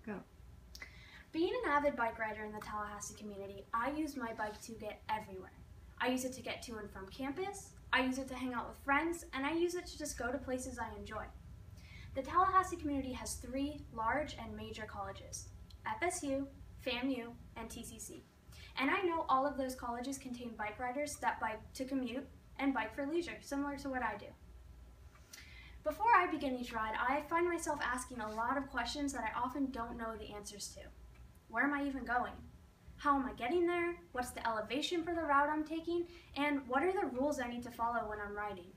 Go. Being an avid bike rider in the Tallahassee community, I use my bike to get everywhere. I use it to get to and from campus, I use it to hang out with friends, and I use it to just go to places I enjoy. The Tallahassee community has 3 large and major colleges: FSU, FAMU, and TCC. And I know all of those colleges contain bike riders that bike to commute and bike for leisure, similar to what I do. Before I begin each ride, I find myself asking a lot of questions that I often don't know the answers to. Where am I even going? How am I getting there? What's the elevation for the route I'm taking? And what are the rules I need to follow when I'm riding?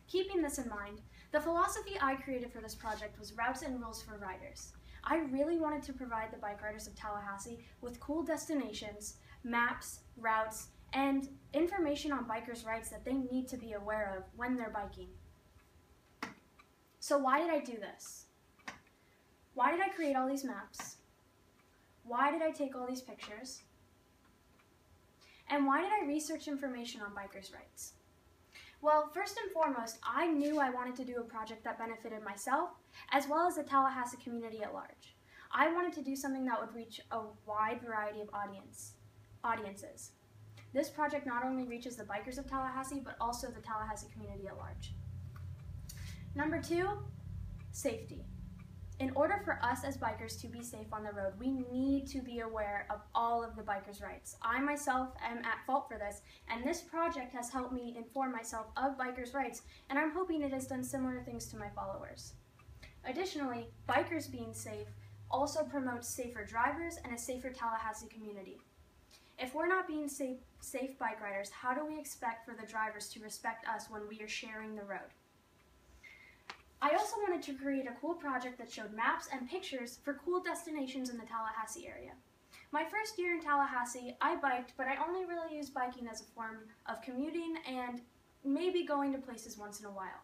Keeping this in mind, the philosophy I created for this project was routes and rules for riders. I really wanted to provide the bike riders of Tallahassee with cool destinations, maps, routes, and information on bikers' rights that they need to be aware of when they're biking. So why did I do this? Why did I create all these maps? Why did I take all these pictures? And why did I research information on bikers' rights? Well, first and foremost, I knew I wanted to do a project that benefited myself, as well as the Tallahassee community at large. I wanted to do something that would reach a wide variety of audiences. This project not only reaches the bikers of Tallahassee, but also the Tallahassee community at large. Number 2, safety. In order for us as bikers to be safe on the road, we need to be aware of all of the bikers' rights. I myself am at fault for this, and this project has helped me inform myself of bikers' rights, and I'm hoping it has done similar things to my followers. Additionally, bikers being safe also promotes safer drivers and a safer Tallahassee community. If we're not being safe bike riders, how do we expect for the drivers to respect us when we are sharing the road? I also wanted to create a cool project that showed maps and pictures for cool destinations in the Tallahassee area. My first year in Tallahassee, I biked, but I only really used biking as a form of commuting and maybe going to places once in a while.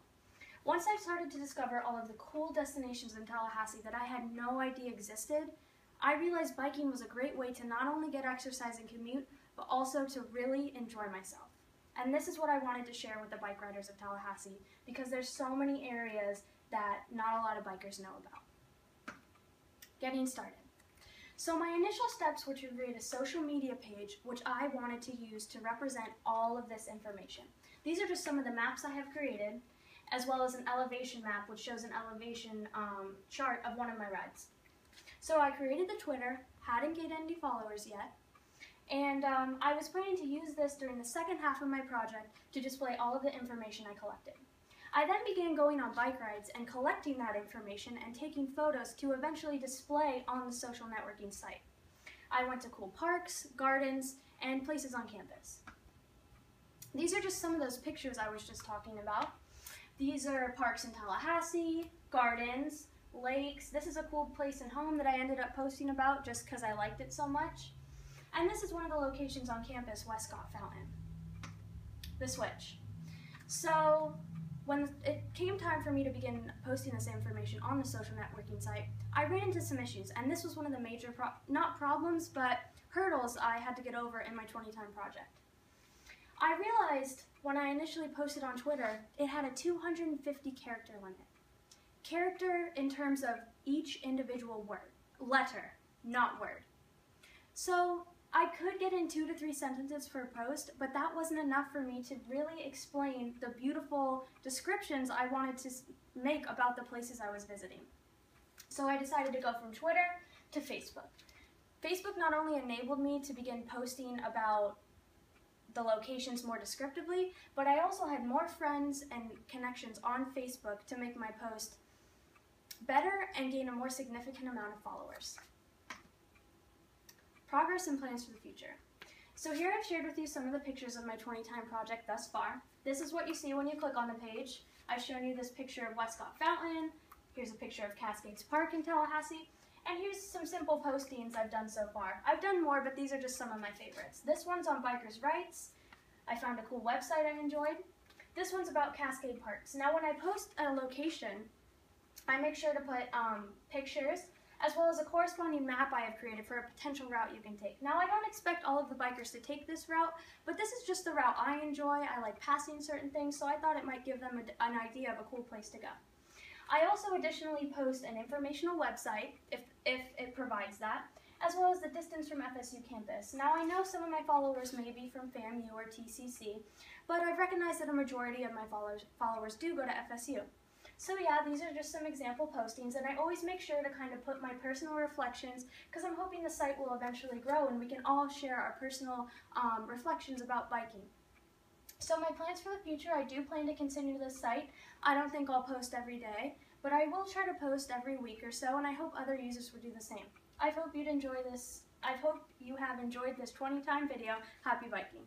Once I started to discover all of the cool destinations in Tallahassee that I had no idea existed, I realized biking was a great way to not only get exercise and commute, but also to really enjoy myself. And this is what I wanted to share with the bike riders of Tallahassee, because there's so many areas that not a lot of bikers know about. Getting started. So my initial steps were to create a social media page, which I wanted to use to represent all of this information. These are just some of the maps I have created, as well as an elevation map, which shows an elevation chart of one of my rides. So I created the Twitter, hadn't gained any followers yet, and I was planning to use this during the second half of my project to display all of the information I collected. I then began going on bike rides and collecting that information and taking photos to eventually display on the social networking site. I went to cool parks, gardens, and places on campus. These are just some of those pictures I was just talking about. These are parks in Tallahassee, gardens, lakes. This is a cool place and home that I ended up posting about just because I liked it so much. And this is one of the locations on campus, Westcott Fountain, the Switch. So when it came time for me to begin posting this information on the social networking site, I ran into some issues, and this was one of the major, not problems, but hurdles I had to get over in my 20-time project. I realized when I initially posted on Twitter, it had a 250 character limit. Character in terms of each individual word, letter, not word. So I could get in 2 to 3 sentences per post, but that wasn't enough for me to really explain the beautiful descriptions I wanted to make about the places I was visiting. So I decided to go from Twitter to Facebook. Facebook not only enabled me to begin posting about the locations more descriptively, but I also had more friends and connections on Facebook to make my post better and gain a more significant amount of followers. Progress and plans for the future. So here I've shared with you some of the pictures of my 20-time project thus far. This is what you see when you click on the page. I've shown you this picture of Westcott Fountain. Here's a picture of Cascades Park in Tallahassee. And here's some simple postings I've done so far. I've done more, but these are just some of my favorites. This one's on bikers' rights. I found a cool website I enjoyed. This one's about Cascade Parks. Now when I post a location, I make sure to put pictures as well as a corresponding map I have created for a potential route you can take. Now I don't expect all of the bikers to take this route, but this is just the route I enjoy. I like passing certain things, so I thought it might give them an idea of a cool place to go. I also additionally post an informational website, if it provides that, as well as the distance from FSU campus. Now, I know some of my followers may be from FAMU or TCC, but I've recognized that a majority of my followers do go to FSU. So yeah, these are just some example postings, and I always make sure to kind of put my personal reflections, because I'm hoping the site will eventually grow and we can all share our personal reflections about biking. So my plans for the future, I do plan to continue this site. I don't think I'll post every day, but I will try to post every week or so, and I hope other users will do the same. I hope you have enjoyed this 20-time video. Happy biking!